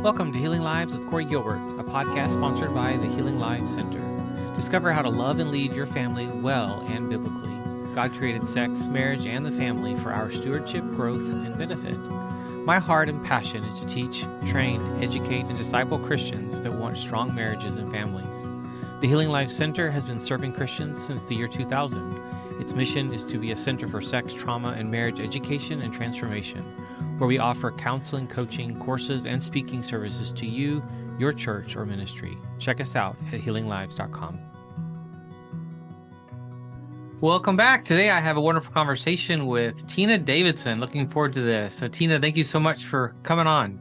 Welcome to Healing Lives with Corey Gilbert, a podcast sponsored by the Healing Lives Center. Discover how to love and lead your family well and biblically. God created sex, marriage, and the family for our stewardship, growth, and benefit. My heart and passion is to teach, train, educate, and disciple Christians that want strong marriages and families. The Healing Lives Center has been serving Christians since the year 2000. Its mission is to be a center for sex, trauma, and marriage education and transformation, where we offer counseling, coaching, courses, and speaking services to you, your church, or ministry. Check us out at healinglives.com. Welcome back. Today I have a wonderful conversation with Tina Davidson. Looking forward to this. So Tina, thank you so much for coming on.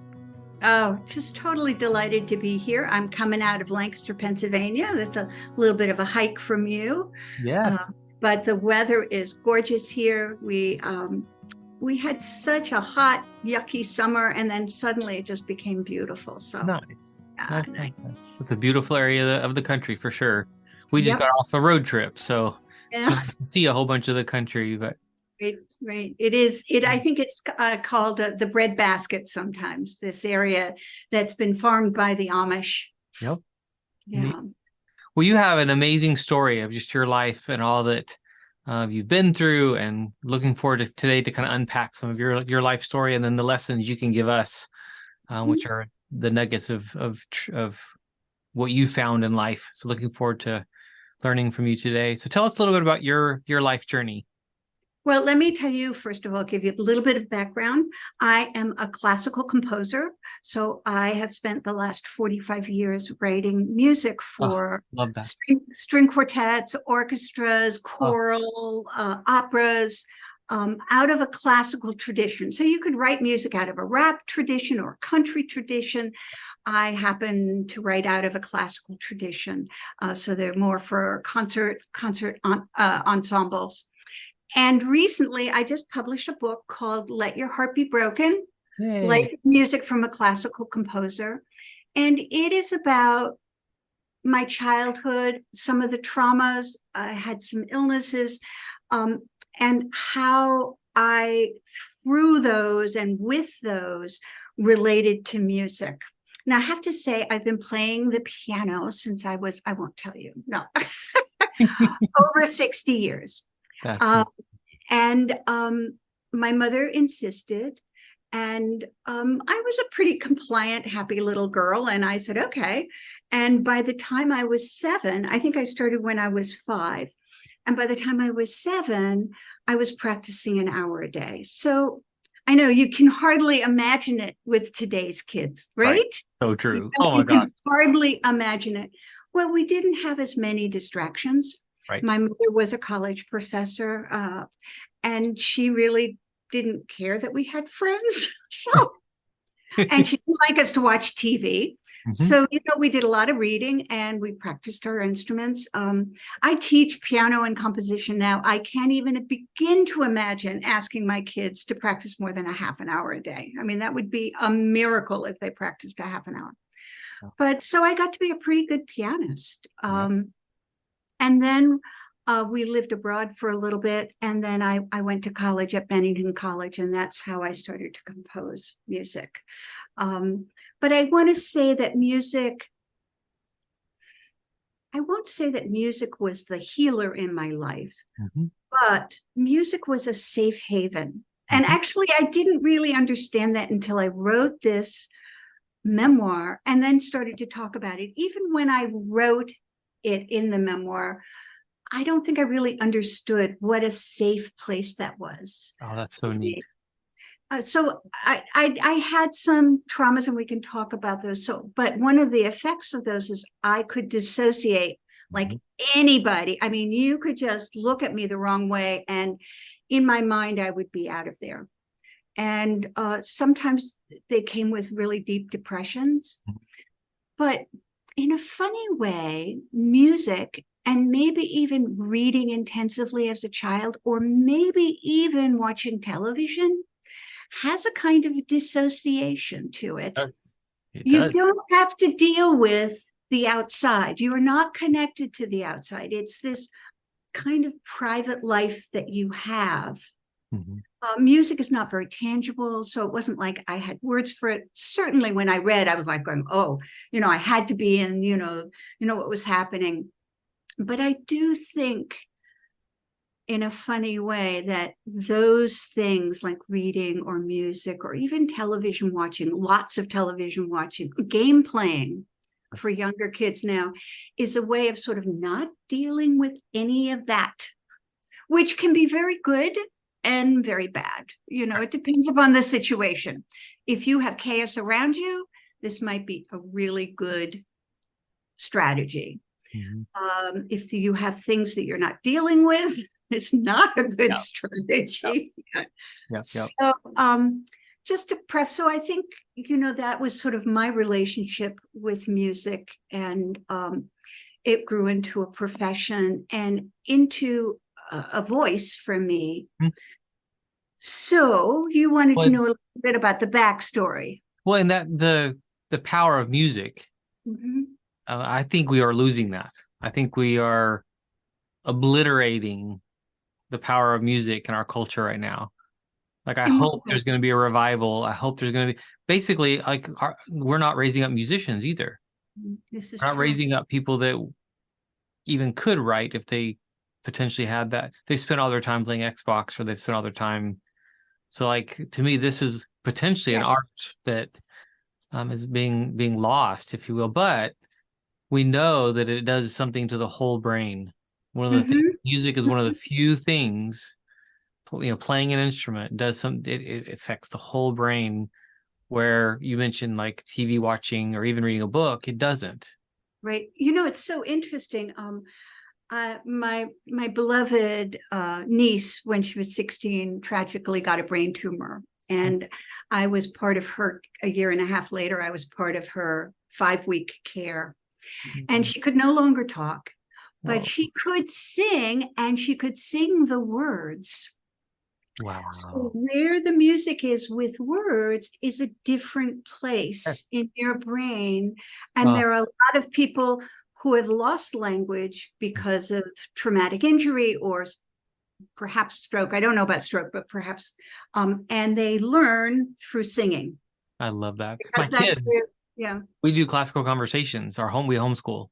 Oh, just totally delighted to be here. I'm coming out of Lancaster, Pennsylvania. That's a little bit of a hike from you. Yes. But the weather is gorgeous here. We had such a hot, yucky summer, and then suddenly it just became beautiful. So Nice. Nice. It's a beautiful area of the country for sure. We just got off a road trip, so see a whole bunch of the country. But right. It is. I think it's called the breadbasket sometimes. This area that's been farmed by the Amish. Yep. Yeah. Well, you have an amazing story of just your life and all that you've been through, and looking forward to today to kind of unpack some of your life story and then the lessons you can give us, which are the nuggets of what you found in life. So looking forward to learning from you today. So tell us a little bit about your life journey. Well, let me tell you, first of all, give you a little bit of background. I am a classical composer, so I have spent the last 45 years writing music for string quartets, orchestras, choral, operas, out of a classical tradition. So you could write music out of a rap tradition or a country tradition. I happen to write out of a classical tradition, so they're more for concert ensembles. And recently, I just published a book called Let Your Heart Be Broken, Life Music from a Classical Composer. And it is about my childhood, some of the traumas. I had some illnesses, and how I, through those and with those, related to music. Now, I have to say, I've been playing the piano since I won't tell you, over 60 years. And my mother insisted, and I was a pretty compliant, happy little girl, and I said, okay. And by the time I was 7, I think I started when I was 5, and by the time I was 7, I was practicing an hour a day. So I know you can hardly imagine it with today's kids, right? So true. You can hardly imagine it. Well, we didn't have as many distractions. Right. My mother was a college professor, and she really didn't care that we had friends. And she didn't like us to watch TV. Mm-hmm. So, we did a lot of reading and we practiced our instruments. I teach piano and composition now. I can't even begin to imagine asking my kids to practice more than a half an hour a day. I mean, that would be a miracle if they practiced a half an hour. But so I got to be a pretty good pianist. And then we lived abroad for a little bit, and then I went to college at Bennington College, and that's how I started to compose music. But I want to say that I won't say that music was the healer in my life, but music was a safe haven. And actually, I didn't really understand that until I wrote this memoir and then started to talk about it. Even when I wrote it in the memoir, I don't think I really understood what a safe place that was. Oh, that's so neat. So I had some traumas, and we can talk about those. But one of the effects of those is I could dissociate like anybody. I mean, you could just look at me the wrong way, and in my mind, I would be out of there. And sometimes they came with really deep depressions. But in a funny way, music, and maybe even reading intensively as a child, or maybe even watching television, has a kind of dissociation to it. You don't have to deal with the outside. You are not connected to the outside. It's this kind of private life that you have Music is not very tangible, so it wasn't like I had words for it. Certainly when I read, I was like going, oh, I had to be in, what was happening. But I do think in a funny way that those things like reading or music or even television watching, lots of television watching, game playing for younger kids now is a way of sort of not dealing with any of that, which can be very good and very bad. It depends upon the situation. If you have chaos around you, this might be a really good strategy. Mm-hmm. If you have things that you're not dealing with, it's not a good strategy. Yep. So just to prep, so I think, that was sort of my relationship with music, and it grew into a profession and into a voice for me. Mm-hmm. So you wanted to know a little bit about the backstory. Well, and that the power of music, mm-hmm. I think we are losing that. I think we are obliterating the power of music in our culture right now. Like, I hope there's going to be a revival. I hope there's going to be, basically, like, we're not raising up musicians either. This is we're not raising up people that even could write if they potentially had that. They spent all their time playing Xbox, or they've spent all their time. So, like, to me, this is potentially an art that is being lost, if you will. But we know that it does something to the whole brain. One of the things, music is one of the few things, playing an instrument does something. It affects the whole brain, where you mentioned like TV watching or even reading a book, it doesn't. Right. It's so interesting. My beloved niece, when she was 16, tragically got a brain tumor. And I was part of her, a year and a half later, I was part of her 5-week care. And she could no longer talk, but she could sing, and she could sing the words. Wow. So where the music is with words is a different place in your brain. And there are a lot of people who have lost language because of traumatic injury or perhaps stroke. I don't know about stroke, but perhaps, and they learn through singing. I love that. Because my kids, we do classical conversations. We homeschool,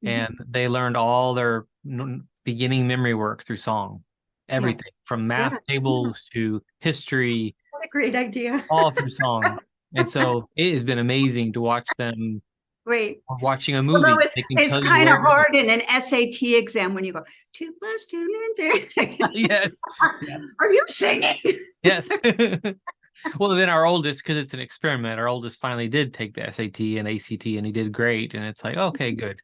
and they learned all their beginning memory work through song. Everything from math tables to history. What a great idea. All through song. And so it has been amazing to watch them. Great. Watching a movie. It's kind of hard in an SAT exam when you go 2 + 2 and 2. Yes. Are you singing? Yes. Well, then our oldest, because it's an experiment, our oldest finally did take the SAT and ACT, and he did great. And it's like, okay, good.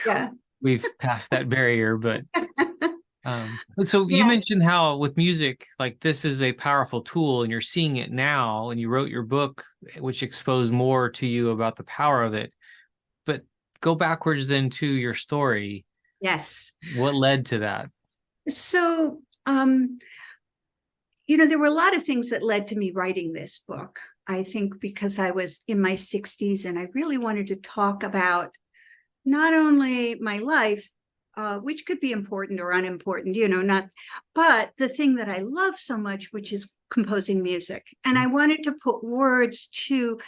Yeah. We've passed that barrier, but so you mentioned how with music, like, this is a powerful tool, and you're seeing it now, and you wrote your book, which exposed more to you about the power of it. But go backwards then to your story. Yes. What led to that? So, there were a lot of things that led to me writing this book. I think because I was in my 60s and I really wanted to talk about not only my life, which could be important or unimportant, but the thing that I love so much, which is composing music. And I wanted to put words to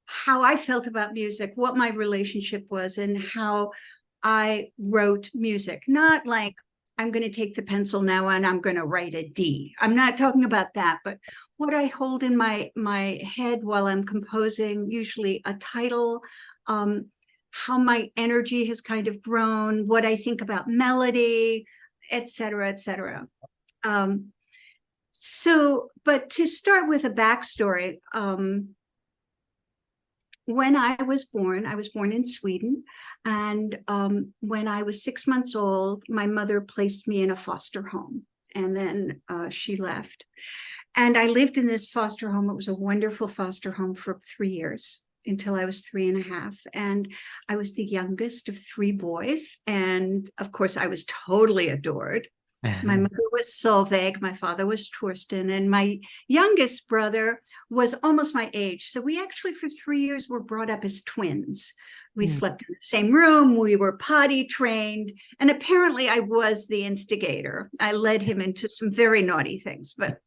how I felt about music, what my relationship was, and how I wrote music. Not like I'm going to take the pencil now and I'm going to write a D. I'm not talking about that, but what I hold in my head while I'm composing, usually a title, how my energy has kind of grown, what I think about melody, et cetera, et cetera. But to start with a backstory, when I was born in Sweden. And when I was 6 months old, my mother placed me in a foster home, and then she left. And I lived in this foster home. It was a wonderful foster home for 3 years, until I was 3.5. And I was the youngest of 3 boys. And of course, I was totally adored. My mother was Solveig, my father was Torsten, and my youngest brother was almost my age. So we actually, for 3 years, were brought up as twins. We slept in the same room, we were potty trained, and apparently I was the instigator. I led him into some very naughty things, but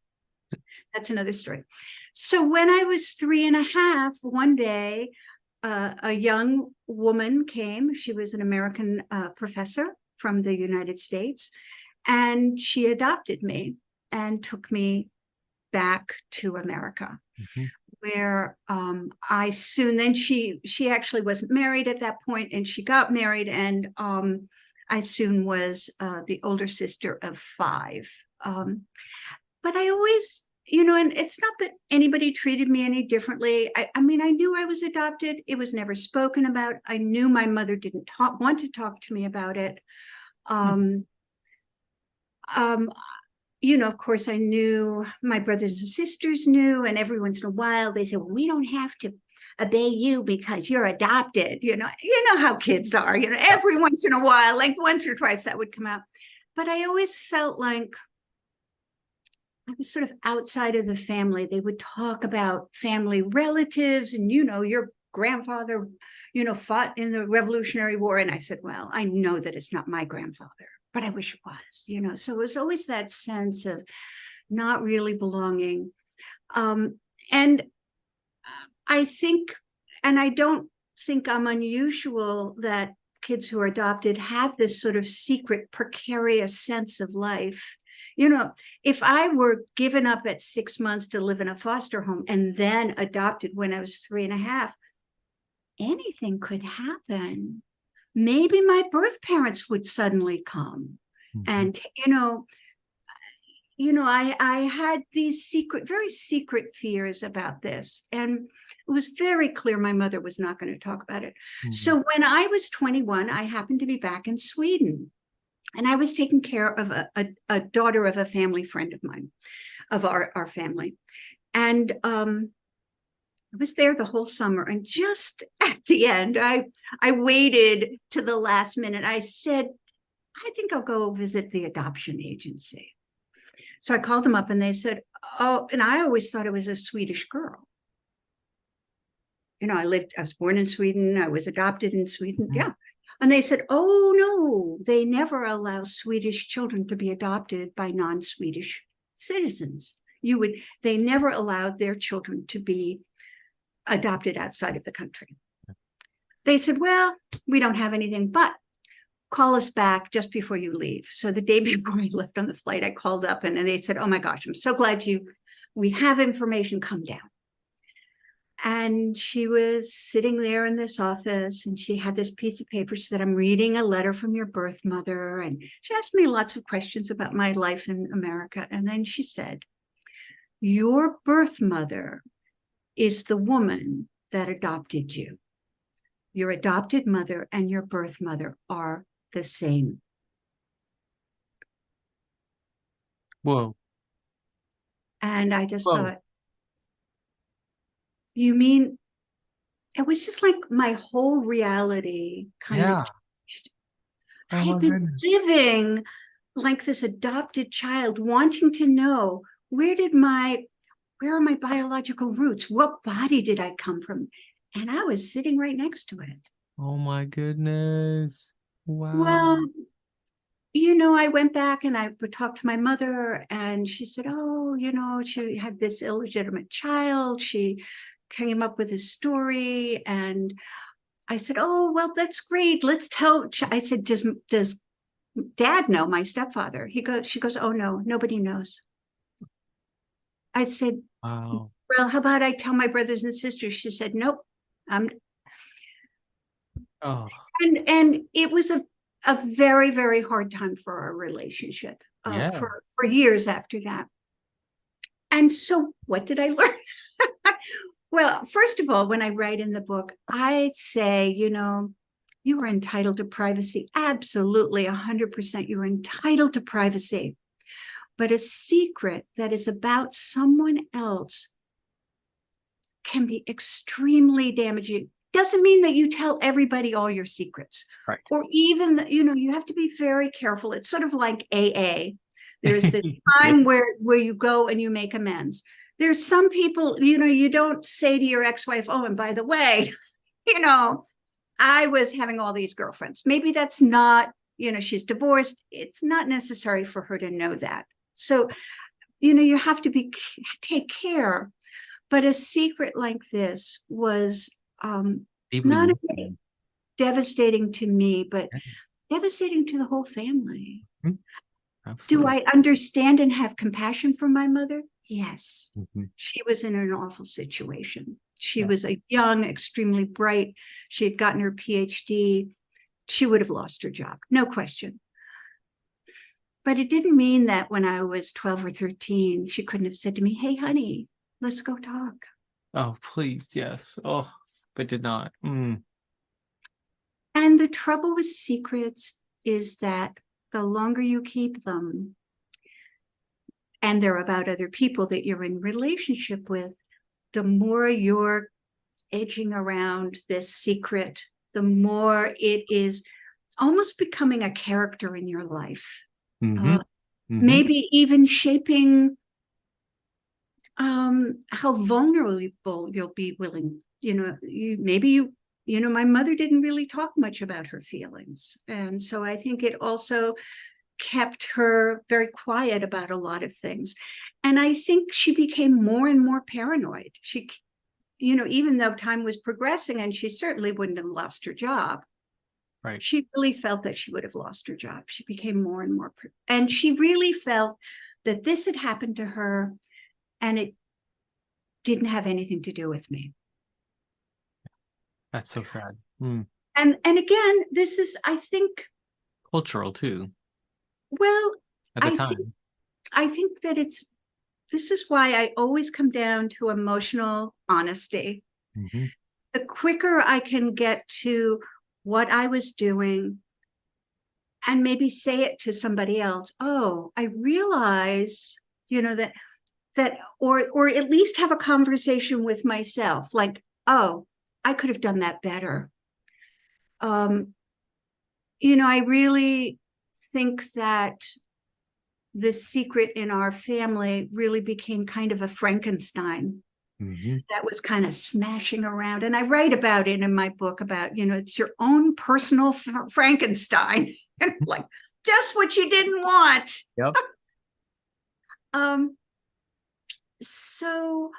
That's another story. So when I was 3.5, one day, a young woman came. She was an American professor from the United States, and she adopted me and took me back to America, where I soon, then she actually wasn't married at that point, and she got married, and I soon was the older sister of 5. But I always, and it's not that anybody treated me any differently. I mean, I knew I was adopted. It was never spoken about. I knew my mother didn't want to talk to me about it. Of course, I knew my brothers and sisters knew, and every once in a while they said, well, we don't have to obey you because you're adopted. You know how kids are, every once in a while, like once or twice that would come out. But I always felt like I was sort of outside of the family. They would talk about family relatives and, your grandfather, fought in the Revolutionary War. And I said, well, I know that it's not my grandfather, but I wish it was, So it was always that sense of not really belonging. And I think, and I don't think I'm unusual that kids who are adopted have this sort of secret, precarious sense of life. If I were given up at 6 months to live in a foster home and then adopted when I was 3.5, anything could happen. Maybe my birth parents would suddenly come. And, I had these very secret fears about this. And it was very clear my mother was not going to talk about it. So when I was 21, I happened to be back in Sweden. And I was taking care of a daughter of a family friend of mine, of our family. And I was there the whole summer. And just at the end, I waited to the last minute. I said, I think I'll go visit the adoption agency. So I called them up and they said, oh, and I always thought it was a Swedish girl. I was born in Sweden. I was adopted in Sweden. Yeah. And they said, oh, no, they never allow Swedish children to be adopted by non-Swedish citizens. They never allowed their children to be adopted outside of the country. They said, well, we don't have anything, but call us back just before you leave. So the day before I left on the flight, I called up and they said, oh my gosh, I'm so glad we have information, come down. And she was sitting there in this office and she had this piece of paper. She said, I'm reading a letter from your birth mother. And she asked me lots of questions about my life in America. And then she said, your birth mother is the woman that adopted you. Your adopted mother and your birth mother are the same. Whoa. And I just thought, you mean, it was just like my whole reality kind of changed. I had been living like this adopted child, wanting to know where are my biological roots? What body did I come from? And I was sitting right next to it. Oh my goodness. Wow. Well, I went back and I would talk to my mother and she said, oh, she had this illegitimate child. She came up with a story. And I said, oh, well, that's great. Let's tell. I said, does Dad know, my stepfather? She goes, oh, no, nobody knows. I said, wow. Well, how about I tell my brothers and sisters? She said, nope. Oh. And it was a very, very hard time for our relationship for years after that. And so what did I learn? Well, first of all, when I write in the book, I say, you are entitled to privacy. Absolutely, 100%. You are entitled to privacy. But a secret that is about someone else can be extremely damaging. Doesn't mean that you tell everybody all your secrets. Right. Or even, you have to be very careful. It's sort of like AA. There's this time where you go and you make amends. There's some people, you don't say to your ex-wife, oh, and by the way, I was having all these girlfriends. Maybe that's not, she's divorced. It's not necessary for her to know that. So, you have to take care. But a secret like this was not only devastating to me, but devastating to the whole family. Do I understand and have compassion for my mother? Yes. She was in an awful situation. She was a young, extremely bright. She had gotten her PhD. She would have lost her job, no question. But it didn't mean that when I was 12 or 13, she couldn't have said to me, hey, honey, let's go talk. Oh, please, yes. Oh, but did not. And the trouble with secrets is that the longer you keep them, and they're about other people that you're in relationship with, the more you're edging around this secret, the more it is almost becoming a character in your life. Maybe even shaping how vulnerable you'll be willing. My mother didn't really talk much about her feelings. And so I think it also kept her very quiet about a lot of things. And I think she became more and more paranoid. She, even though time was progressing and she certainly wouldn't have lost her job. Right. She really felt that she would have lost her job. She became more and more, and she really felt that this had happened to her and it didn't have anything to do with me. That's so sad. And again, this is, I think, cultural too. Well, at the time. I think that this is why I always come down to emotional honesty. The quicker I can get to what I was doing and maybe say it to somebody else, oh, I realize, that or at least have a conversation with myself, like, oh, I could have done that better. I really think that the secret in our family really became kind of a Frankenstein that was kind of smashing around. And I write about it in my book about, it's your own personal Frankenstein, and like just what you didn't want. Yep. So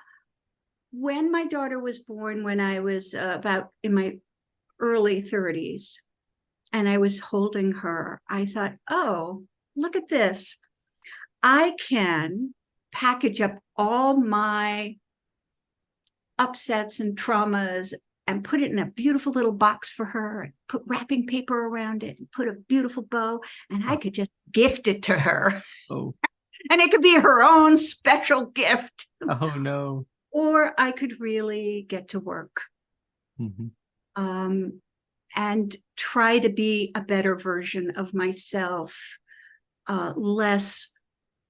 when my daughter was born, when I was about in my early 30s, and I was holding her, I thought, oh, look at this. I can package up all my upsets and traumas and put it in a beautiful little box for her, and put wrapping paper around it and put a beautiful bow, and I could just gift it to her. Oh. And it could be her own special gift. Oh, no. Or I could really get to work and try to be a better version of myself, less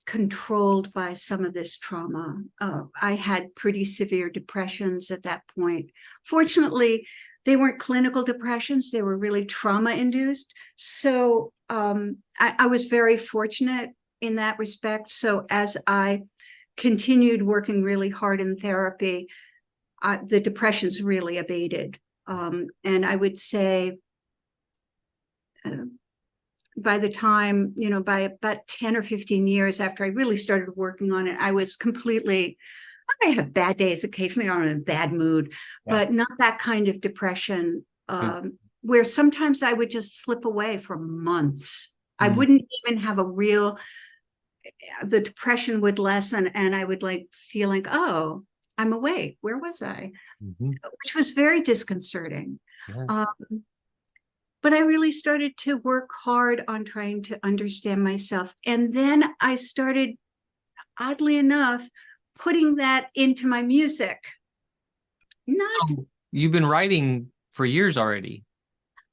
controlled by some of this trauma. I had pretty severe depressions at that point. Fortunately, they weren't clinical depressions. They were really trauma-induced. So I was very fortunate in that respect. So as I continued working really hard in therapy, the depressions really abated. And I would say by the time, by about 10 or 15 years after I really started working on it, I was completely, I have bad days occasionally, or I'm in a bad mood, but not that kind of depression, where sometimes I would just slip away for months. I wouldn't even have the depression would lessen, and I would feel like, oh, I'm awake. Where was I? Which was very disconcerting. Yes. But I really started to work hard on trying to understand myself. And then I started, oddly enough, putting that into my music. So you've been writing for years already.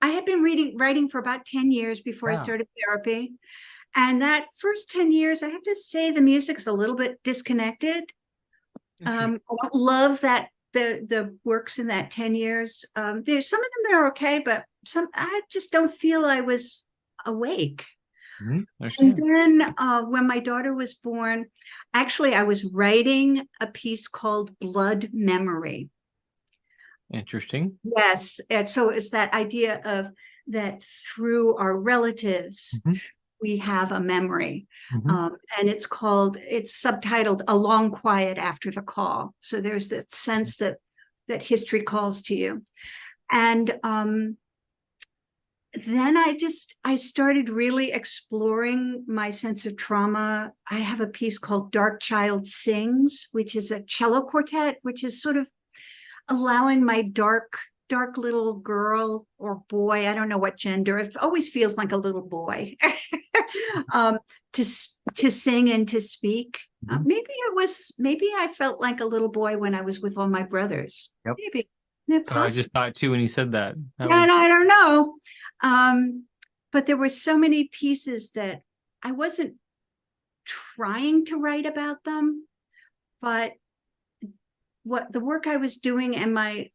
I had been writing for about 10 years before I started therapy. And that first 10 years, I have to say the music's a little bit disconnected. I don't love that the works in that 10 years. There's some of them that are okay, but I just don't feel I was awake. And then when my daughter was born, actually I was writing a piece called Blood Memory. Interesting. Yes. And so it's that idea of that through our relatives, we have a memory. Mm-hmm. And it's subtitled A Long Quiet After the Call. So there's that sense that history calls to you. And then I started really exploring my sense of trauma. I have a piece called Dark Child Sings, which is a cello quartet, which is sort of allowing my dark little girl or boy, I don't know what gender, it always feels like a little boy, to sing and to speak. Mm-hmm. Maybe I felt like a little boy when I was with all my brothers. Yep. Maybe. So I just thought too when you said that. I don't know. But there were so many pieces that I wasn't trying to write about them, but what the work I was doing and my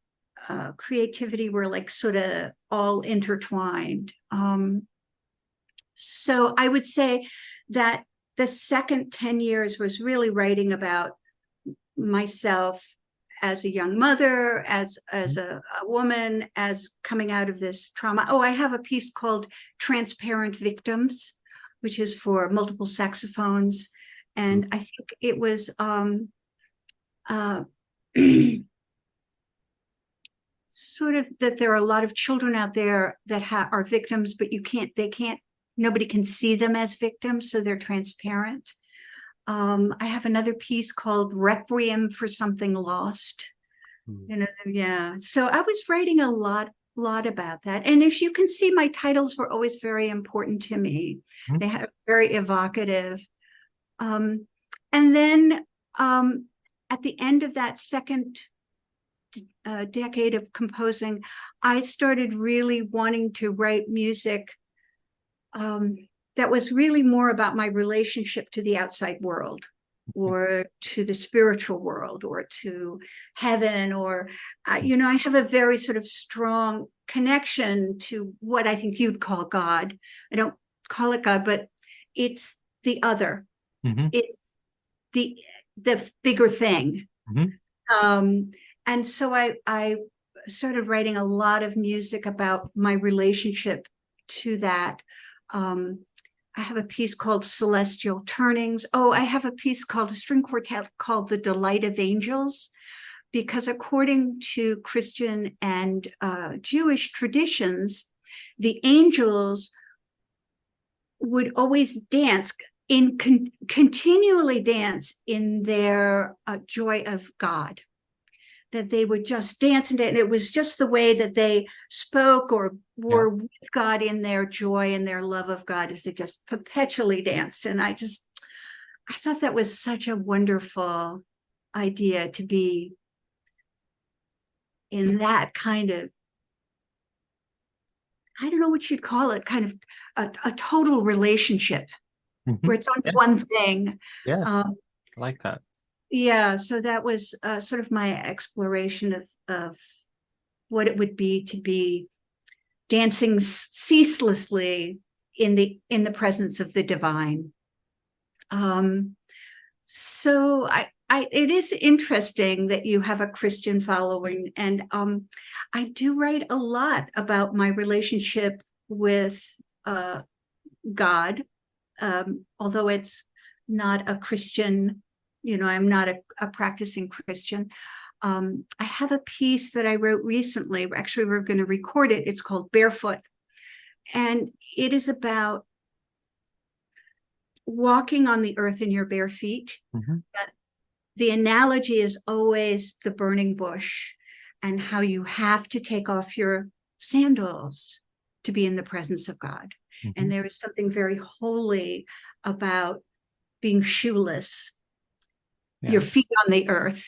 creativity were like sort of all intertwined. So I would say that the second 10 years was really writing about myself as a young mother, as a woman, as coming out of this trauma. Oh, I have a piece called Transparent Victims, which is for multiple saxophones. And I think it was sort of that there are a lot of children out there that are victims, but nobody can see them as victims, so they're transparent. I have another piece called Requiem for Something Lost. So I was writing a lot about that. And as you can see, my titles were always very important to me. Mm-hmm. They have very evocative. And then at the end of that second decade of composing, I started really wanting to write music that was really more about my relationship to the outside world, or to the spiritual world, or to heaven, or I have a very sort of strong connection to what I think you'd call God. I don't call it God, but it's the other. Mm-hmm. It's the bigger thing. Mm-hmm. And so I started writing a lot of music about my relationship to that. I have a piece called Celestial Turnings. Oh, I have a piece called a string quartet called The Delight of Angels, because according to Christian and Jewish traditions, the angels would always dance continually dance in their joy of God. That they would just dance, and it was just the way that they spoke or were with God in their joy and their love of God, as they just perpetually danced. And I thought that was such a wonderful idea, to be in that kind of, I don't know what you'd call it, kind of a total relationship, Mm-hmm. where it's only one thing. Yes, I like that. Yeah, so that was sort of my exploration of what it would be to be dancing ceaselessly in the presence of the divine. So it is interesting that you have a Christian following, and I do write a lot about my relationship with God, although it's not a Christian. I'm not a practicing Christian. I have a piece that I wrote recently. Actually, we're going to record it. It's called Barefoot. And it is about walking on the earth in your bare feet. Mm-hmm. But the analogy is always the burning bush, and how you have to take off your sandals to be in the presence of God. Mm-hmm. And there is something very holy about being shoeless. Your feet on the earth,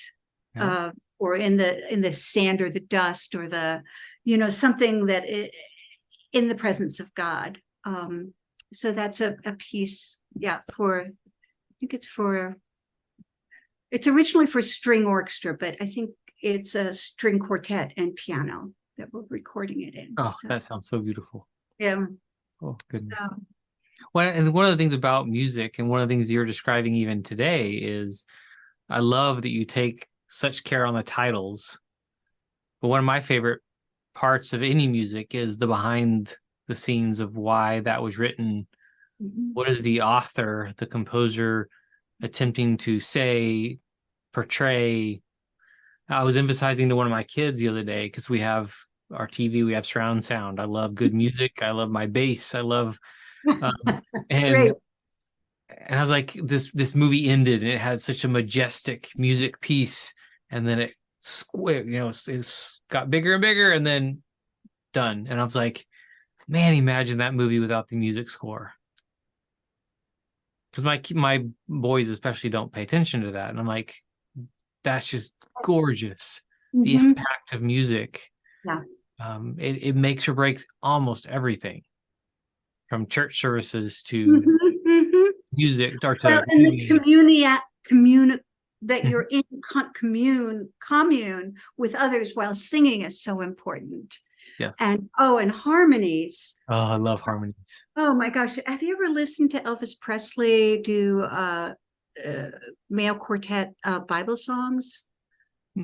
or in the sand or the dust, or the something that in the presence of God. So that's a piece, for, I think it's originally for string orchestra, but I think it's a string quartet and piano that we're recording it in. Oh, so that sounds so beautiful. Yeah. Oh, goodness. Well, and one of the things about music, and one of the things you're describing even today, is I love that you take such care on the titles. But one of my favorite parts of any music is the behind the scenes of why that was written, Mhm. What is the author, the composer attempting to say, portray? I was emphasizing to one of my kids the other day, because we have our TV, we have surround sound. I love good music. I love my bass. I love, and Great. I was like, this movie ended and it had such a majestic music piece, and then it square, it's got bigger and bigger, and then done. And I was like, man, imagine that movie without the music score. Because my boys especially don't pay attention to that, and I'm like, that's just gorgeous. The Mhm. impact of music, Yeah. it makes or breaks almost everything, from church services to Mhm, mhm. music or Well, to and the movies. community commune that Mhm. you're in commune with others while singing is so important. Yes. And harmonies. Oh, I love harmonies. Oh my gosh, have you ever listened to Elvis Presley do uh male quartet Bible songs?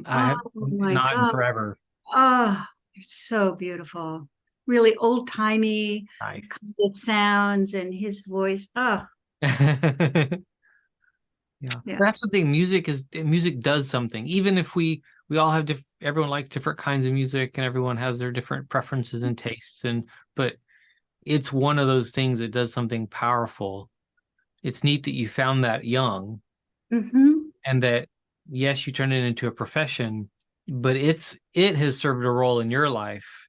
I Oh have my not in God. forever. Oh, they're so beautiful. Really old-timey Nice. kind of sounds and his voice. Oh, Yeah, yeah. that's the thing. Music does something. Even if we all have everyone likes different kinds of music, and everyone has their different preferences and tastes, but it's one of those things that does something powerful. It's neat that you found that young, Mm-hmm. and that, yes, you turned it into a profession, but it has served a role in your life,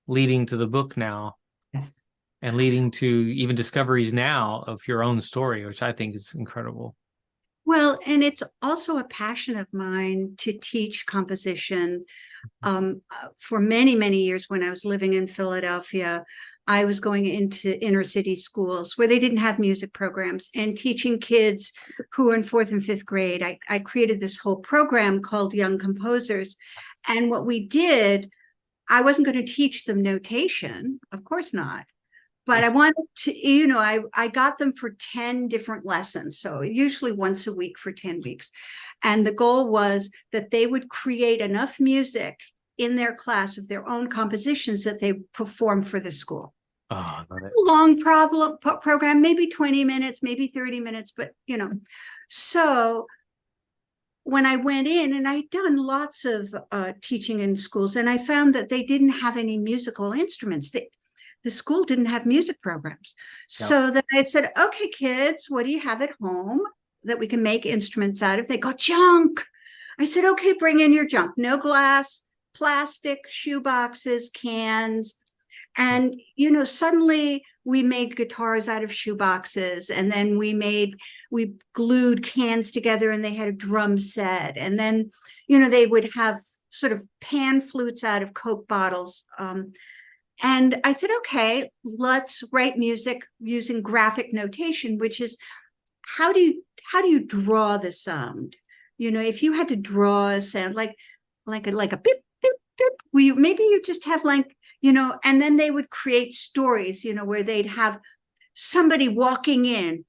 leading to the book now, Yes. and leading to even discoveries now of your own story, which I think is incredible. Well, and it's also a passion of mine to teach composition. For many, many years when I was living in Philadelphia, I was going into inner city schools where they didn't have music programs and teaching kids who were in fourth and fifth grade. I created this whole program called Young Composers. And what we did, I wasn't going to teach them notation, of course not. But I wanted to, I got them for 10 different lessons. So usually once a week for 10 weeks. And the goal was that they would create enough music in their class of their own compositions that they perform for the school. Oh, I love it. Long program, maybe 20 minutes, maybe 30 minutes, but so when I went in, and I'd done lots of teaching in schools, and I found that they didn't have any musical instruments. The school didn't have music programs. Yep. So then I said, okay, kids, what do you have at home that we can make instruments out of? They go, junk. I said, okay, bring in your junk. No glass, plastic, shoe boxes, cans. And, suddenly we made guitars out of shoe boxes. And then we glued cans together and they had a drum set. And then, they would have sort of pan flutes out of Coke bottles. And I said, okay, let's write music using graphic notation, which is how do you draw the sound? If you had to draw a sound like a beep, beep, beep, maybe you just have and then they would create stories, where they'd have somebody walking in,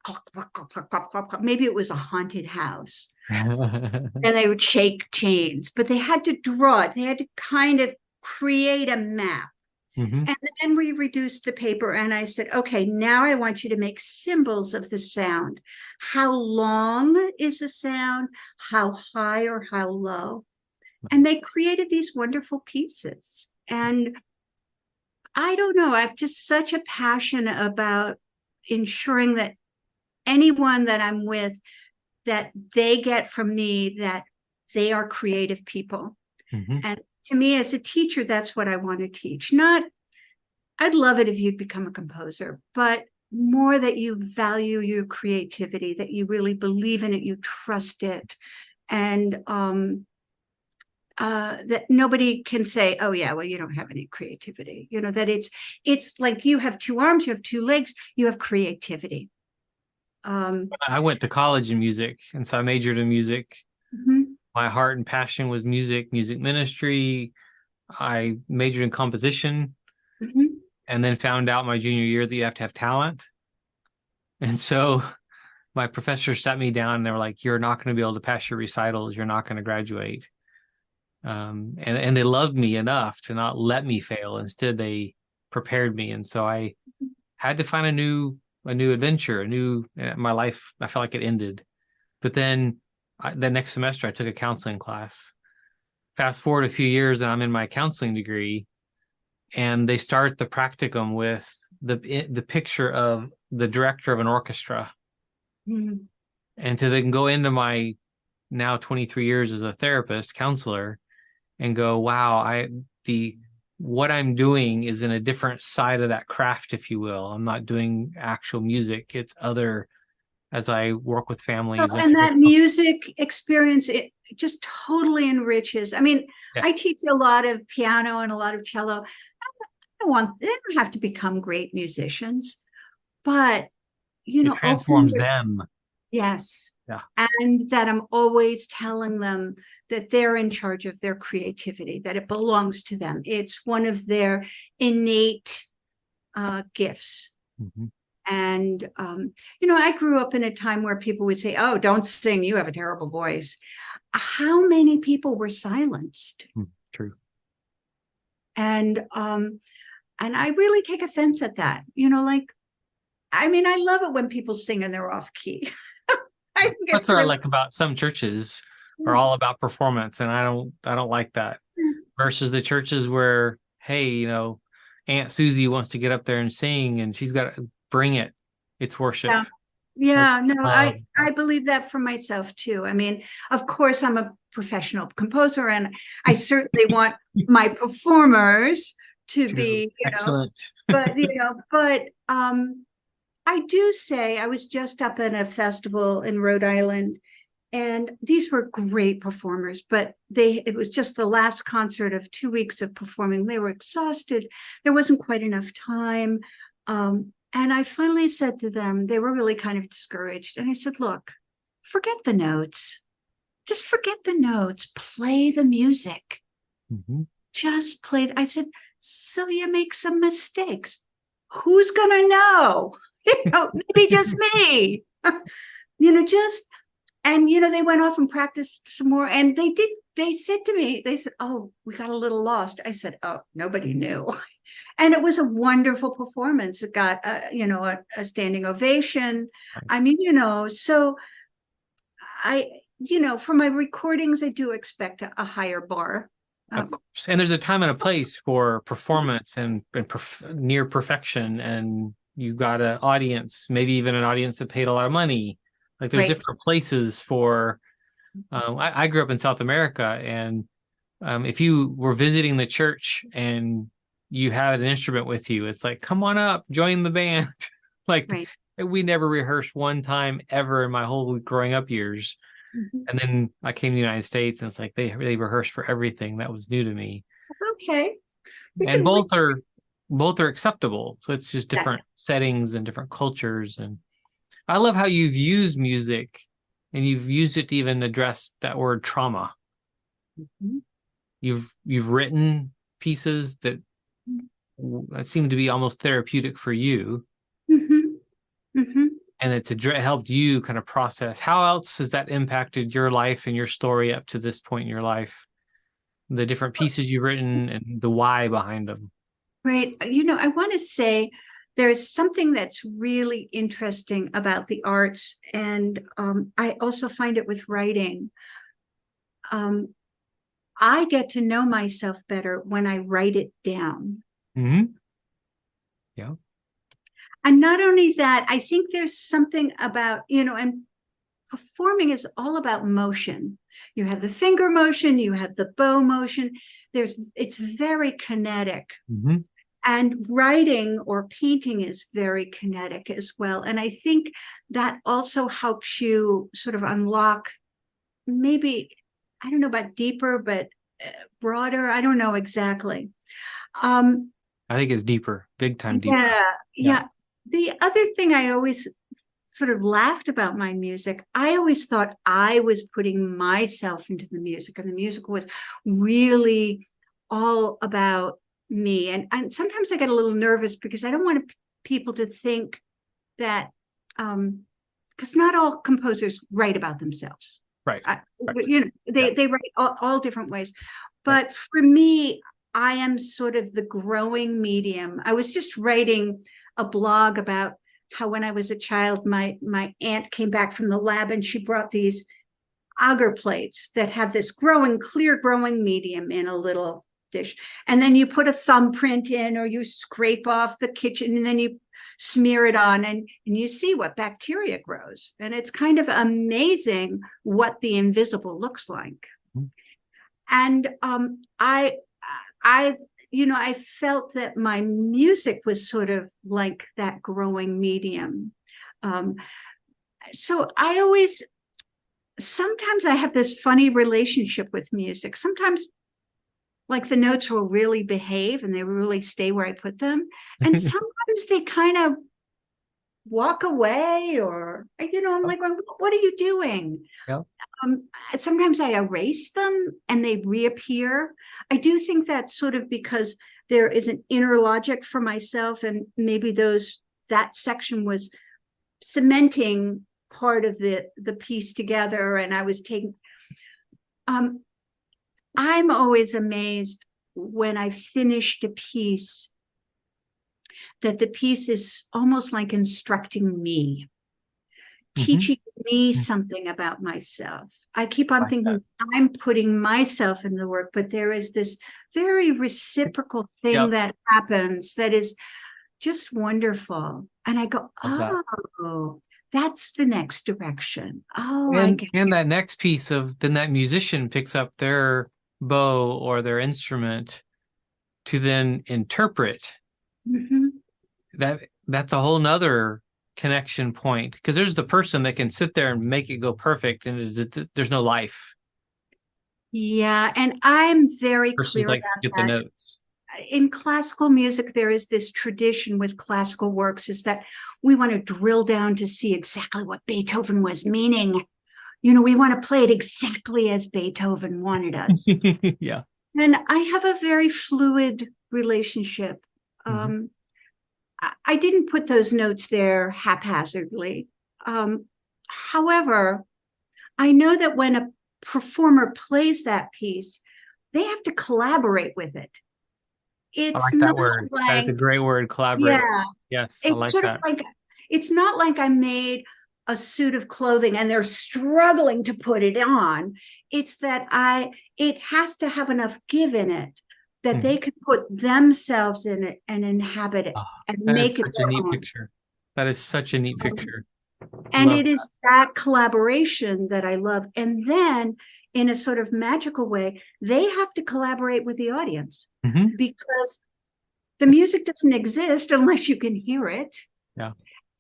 maybe it was a haunted house, and they would shake chains, but they had to draw it. They had to kind of create a map. Mm-hmm. And then we reduced the paper, and I said, okay, now I want you to make symbols of the sound. How long is the sound? How high or how low? And they created these wonderful pieces. And I don't know, I have just such a passion about ensuring that anyone that I'm with, that they get from me that they are creative people. Mm-hmm. And to me, as a teacher, that's what I want to teach. Not, I'd love it if you'd become a composer, but more that you value your creativity, that you really believe in it, you trust it, and that nobody can say, "Oh yeah, well you don't have any creativity." That it's like you have two arms, you have two legs, you have creativity. I went to college in music, and so I majored in music. Mhm, My heart and passion was music ministry. I majored in composition, mhm. and then found out my junior year that you have to have talent. And so my professor sat me down and they were like, "You're not going to be able to pass your recitals. You're not going to graduate." And they loved me enough to not let me fail. Instead, they prepared me. And so I had to find a new adventure, my life, I felt like it ended. But then the next semester I took a counseling class. Fast forward a few years and I'm in my counseling degree, and they start the practicum with the picture of the director of an orchestra. Mm. And to then go into my now 23 years as a therapist, counselor, and go, wow, what I'm doing is in a different side of that craft, if you will. I'm not doing actual music. It's other, as I work with families. And that music experience, it just totally enriches. I mean, yes. I teach a lot of piano and a lot of cello. They don't have to become great musicians, but it transforms them. Yes. Yeah. And that I'm always telling them that they're in charge of their creativity, that it belongs to them. It's one of their innate gifts. Mm-hmm. And, I grew up in a time where people would say, oh, don't sing, you have a terrible voice. How many people were silenced? True. And I really take offense at that. I love it when people sing and they're off key. That's what I like about some churches are all about performance, and I don't like that. Versus the churches where, hey, Aunt Susie wants to get up there and sing, and she's got to bring it. It's worship. Yeah. No, I believe that for myself too. I mean, of course, I'm a professional composer, and I certainly want my performers to be, excellent. But I do say I was just up at a festival in Rhode Island, and these were great performers, but it was just the last concert of 2 weeks of performing. They were exhausted. There wasn't quite enough time. And I finally said to them, they were really kind of discouraged. And I said, look, forget the notes. Just forget the notes. Play the music. Mm-hmm. Just play. I said, so you make some mistakes. Who's going to know? Maybe just me. They went off and practiced some more. And they said to me, oh, we got a little lost. I said, oh, nobody knew. And it was a wonderful performance. It got, a standing ovation. Nice. I mean, so for my recordings, I do expect a higher bar. Of course. And there's a time and a place for performance and near perfection. And you got an audience, maybe even an audience that paid a lot of money. Like there's different places for, I grew up in South America, and if you were visiting the church and you had an instrument with you, it's like, come on up, join the band. We never rehearsed one time ever in my whole growing up years. Mm-hmm. And then I came to the United States, and it's like they rehearsed for everything. That was new to me. Okay. And both are acceptable. So it's just different settings and different cultures. And I love how you've used music, and you've used it to even address that word trauma. Mm-hmm. You've written pieces that seem to be almost therapeutic for you. Mm-hmm. Mm-hmm. And it's helped you kind of process. How else has that impacted your life and your story up to this point in your life? The different pieces you've written and the why behind them. Right. I want to say there's something that's really interesting about the arts. And I also find it with writing. I get to know myself better when I write it down. Mm-hmm. Yeah. And not only that, I think there's something about, and performing is all about motion. You have the finger motion, you have the bow motion. It's very kinetic. Mm-hmm. And writing or painting is very kinetic as well. And I think that also helps you sort of unlock, maybe, I don't know about deeper, but broader. I don't know exactly. I think it's deeper, big time deeper. Yeah. The other thing I always sort of laughed about my music, I always thought I was putting myself into the music, and the music was really all about me. And sometimes I get a little nervous because I don't want people to think that, because not all composers write about themselves. Right. They write all different ways. But for me, I am sort of the growing medium. I was just writing a blog about how when I was a child, my aunt came back from the lab and she brought these agar plates that have this clear growing medium in a little dish. And then you put a thumbprint in, or you scrape off the kitchen, and then you smear it on, and you see what bacteria grows. And it's kind of amazing what the invisible looks like. Mm-hmm. And I felt that my music was sort of like that growing medium. So sometimes I have this funny relationship with music. Sometimes, like, the notes will really behave and they really stay where I put them. And sometimes they kind of walk away, or, I'm like, what are you doing? Yeah. Sometimes I erase them and they reappear. I do think that's sort of because there is an inner logic for myself, and maybe that section was cementing part of the piece together, and I was taking. I'm always amazed when I finished a piece that the piece is almost like instructing me, teaching me something about myself. I keep on thinking I'm putting myself in the work, but there is this very reciprocal thing that happens that is just wonderful. And I go, oh, that's the next direction. Oh, and that next piece then that musician picks up their bow or their instrument to then interpret. That's a whole nother connection point, because there's the person that can sit there and make it go perfect, and there's no life. Yeah, and I'm very clear about get that. The notes. In classical music, there is this tradition with classical works, is that we want to drill down to see exactly what Beethoven was meaning. We want to play it exactly as Beethoven wanted us. Yeah. And I have a very fluid relationship. I didn't put those notes there haphazardly. However, I know that when a performer plays that piece, they have to collaborate with it. It's I like that word. That's a great word, collaborate. Yeah. Yes, I like that. It's not like I made a suit of clothing and they're struggling to put it on. It's that it has to have enough give in it that they can put themselves in it and inhabit it and make it their own. Picture. That is such a neat picture. And it is that collaboration that I love. And then, in a sort of magical way, they have to collaborate with the audience, because the music doesn't exist unless you can hear it. Yeah.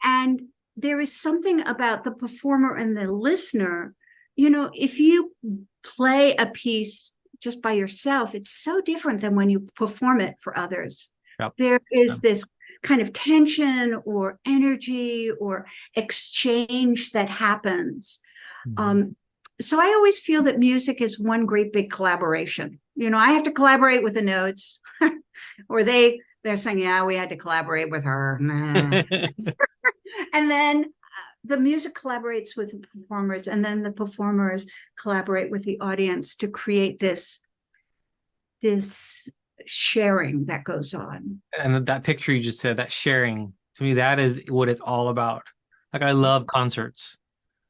And there is something about the performer and the listener. If you play a piece just by yourself, it's so different than when you perform it for others. Yep. There is this kind of tension or energy or exchange that happens. So I always feel that music is one great big collaboration. I have to collaborate with the notes, or they're saying, yeah, we had to collaborate with her. And then the music collaborates with the performers, and then the performers collaborate with the audience to create this sharing that goes on. And that picture you just said, that sharing, to me, that is what it's all about. Like, I love concerts.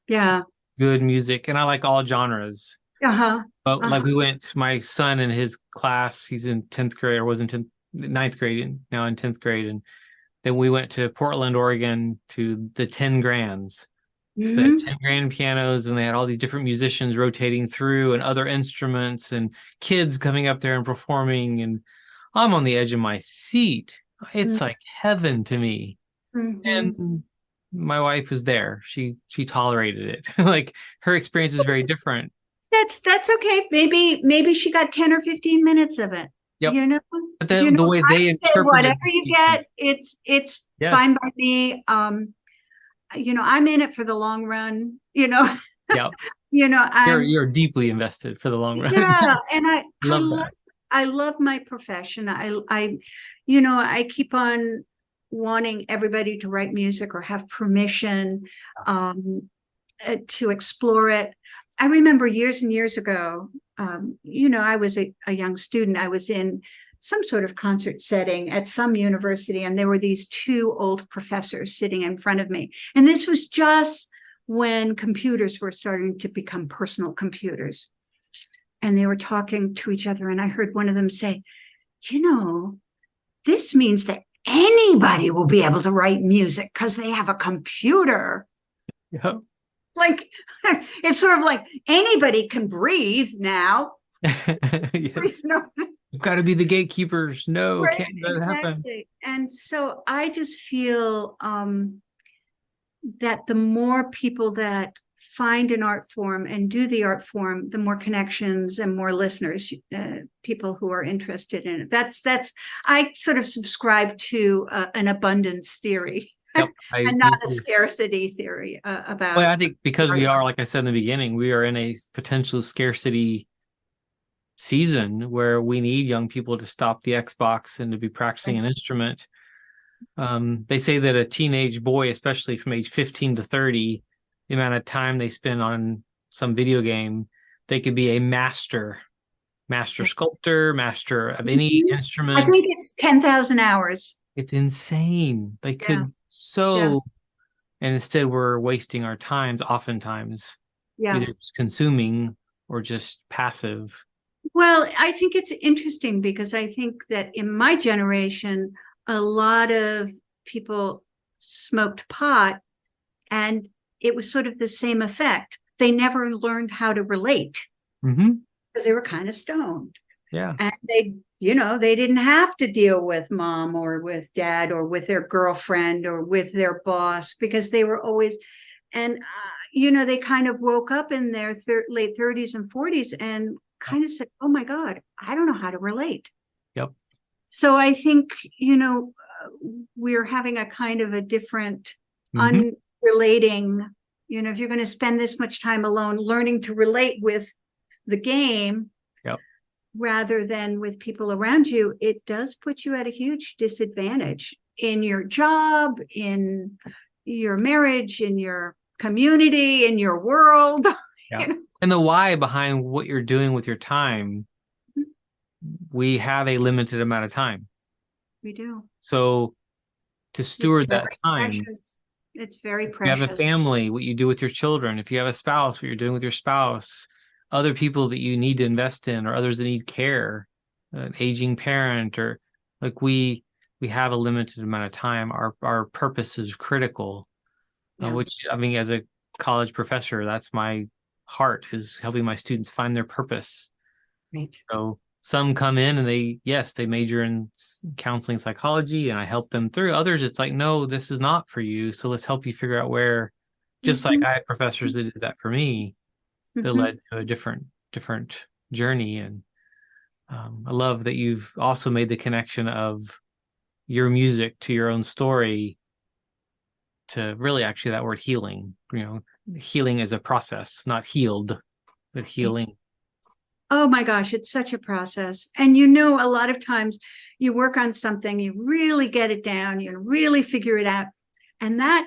Yeah. Good music, and I like all genres. But like, we went, my son in his class, he's in 10th grade, or was in 9th grade, now in 10th grade, and then we went to Portland, Oregon, to the 10 Grands. So they had 10 grand pianos, and they had all these different musicians rotating through, and other instruments, and kids coming up there and performing, and I'm on the edge of my seat. It's like heaven to me. And my wife was there. She tolerated it. Like, her experience is very different. That's okay. Maybe she got 10 or 15 minutes of it. Yep. But the way they interpret whatever you get, it's fine by me. I'm in it for the long run. Yeah. I'm you're deeply invested for the long run. Yeah, and I love my profession. I keep on wanting everybody to write music or have permission to explore it. I remember years and years ago, I was a young student. I was in some sort of concert setting at some university, and there were these two old professors sitting in front of me. And this was just when computers were starting to become personal computers. And they were talking to each other, and I heard one of them say, this means that anybody will be able to write music because they have a computer. Yeah. Like, it's sort of like anybody can breathe now. Yes. No. You've got to be the gatekeepers. No, Right, can't let it happen. exactly. And so I just feel that the more people that find an art form and do the art form, the more connections and more listeners, people who are interested in it. That's I sort of subscribe to an abundance theory. Yep, and not a scarcity theory about. Well, I think because we are, like I said in the beginning, we are in a potential scarcity season where we need young people to stop the Xbox and to be practicing an instrument. They say that a teenage boy, especially from age 15 to 30, the amount of time they spend on some video game, they could be a master sculptor, master of any instrument. I think it's 10,000 hours. It's insane. They could and instead we're wasting our times oftentimes either just consuming or just passive. Well, I think it's interesting because I think that in my generation, a lot of people smoked pot and it was sort of the same effect. They never learned how to relate because they were kind of stoned. Yeah. And they didn't have to deal with mom or with dad or with their girlfriend or with their boss because they were always, and, they kind of woke up in their late 30s and 40s and kind of said, oh my God, I don't know how to relate. Yep. So I think, we're having a kind of a different unrelating, if you're going to spend this much time alone learning to relate with the game rather than with people around you, it does put you at a huge disadvantage in your job, in your marriage, in your community, in your world. Yeah. And the why behind what you're doing with your time, we have a limited amount of time. We do. So to steward that time, precious. It's very precious. If you have a family, what you do with your children. If you have a spouse, what you're doing with your spouse. Other people that you need to invest in, or others that need care, an aging parent, or like we have a limited amount of time. Our purpose is critical, which I mean, as a college professor, that's my heart, is helping my students find their purpose. Right. So some come in and they major in counseling psychology, and I help them through. Others, it's like, no, this is not for you. So let's help you figure out where. Just like I had professors that did that for me. That led to a different journey. And I love that you've also made the connection of your music to your own story, to really actually that word healing. Healing is a process, not healed, but healing. Oh my gosh, it's such a process. And a lot of times you work on something, you really get it down, you really figure it out. And that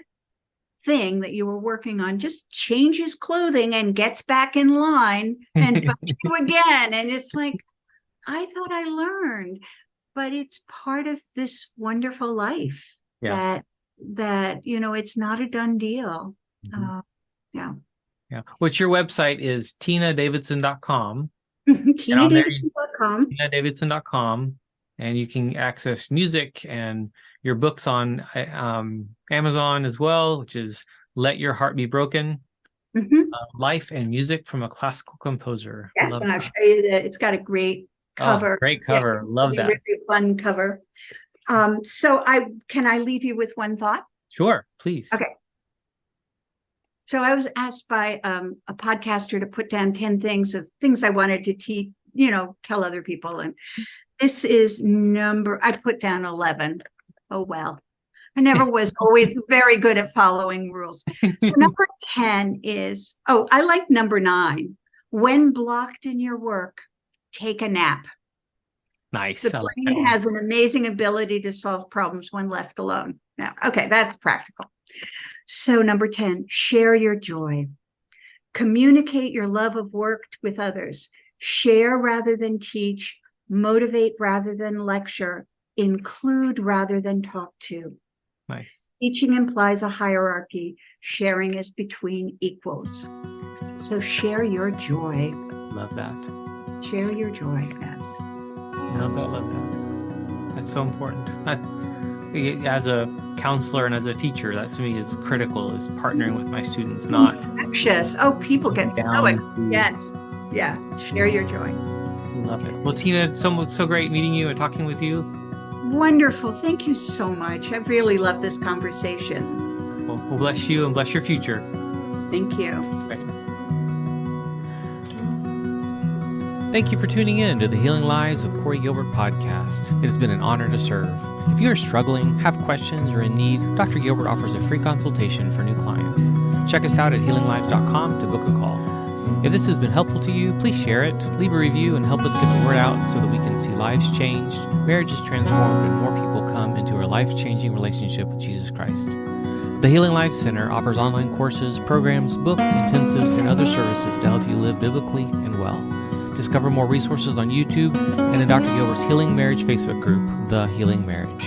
thing that you were working on just changes clothing and gets back in line and bugs you again. And it's like, I thought I learned, but it's part of this wonderful life that it's not a done deal. Which your website is tinadavidson.com. tinadavidson.com. tinadavidson.com. And you can access music and your books on Amazon as well, which is Let Your Heart Be Broken, Life and Music from a Classical Composer. Yes, and I'll show you that it's got a great cover. Oh, great cover. Love that. Really fun cover. So can I leave you with one thought? Sure, please. Okay. So I was asked by a podcaster to put down 10 things I wanted to teach, tell other people. And this is I put down 11. Oh, well, I never was always very good at following rules. So number 10 is, I like number 9. When blocked in your work, take a nap. Nice. The brain has an amazing ability to solve problems when left alone. Now, okay, that's practical. So number 10, share your joy. Communicate your love of work with others. Share rather than teach. motivate rather than lecture, include rather than talk to. Nice. Teaching implies a hierarchy. Sharing is between equals. So share your joy. Love that. Share your joy, yes. Love that. That's so important. As a counselor and as a teacher, that to me is critical, is partnering with my students, not anxious. Oh, people get so excited. Yes. Yeah. Share your joy. Love it. Well, Tina, so great meeting you and talking with you. Wonderful. Thank you so much. I really love this conversation. Well, bless you and bless your future. Thank you. Right. Thank you for tuning in to the Healing Lives with Corey Gilbert podcast. It has been an honor to serve. If you are struggling, have questions, or in need, Dr. Gilbert offers a free consultation for new clients. Check us out at healinglives.com to book a call. If this has been helpful to you, please share it, leave a review, and help us get the word out so that we can see lives changed, marriages transformed, and more people come into a life-changing relationship with Jesus Christ. The Healing Life Center offers online courses, programs, books, intensives, and other services to help you live biblically and well. Discover more resources on YouTube and in Dr. Gilbert's Healing Marriage Facebook group, The Healing Marriage.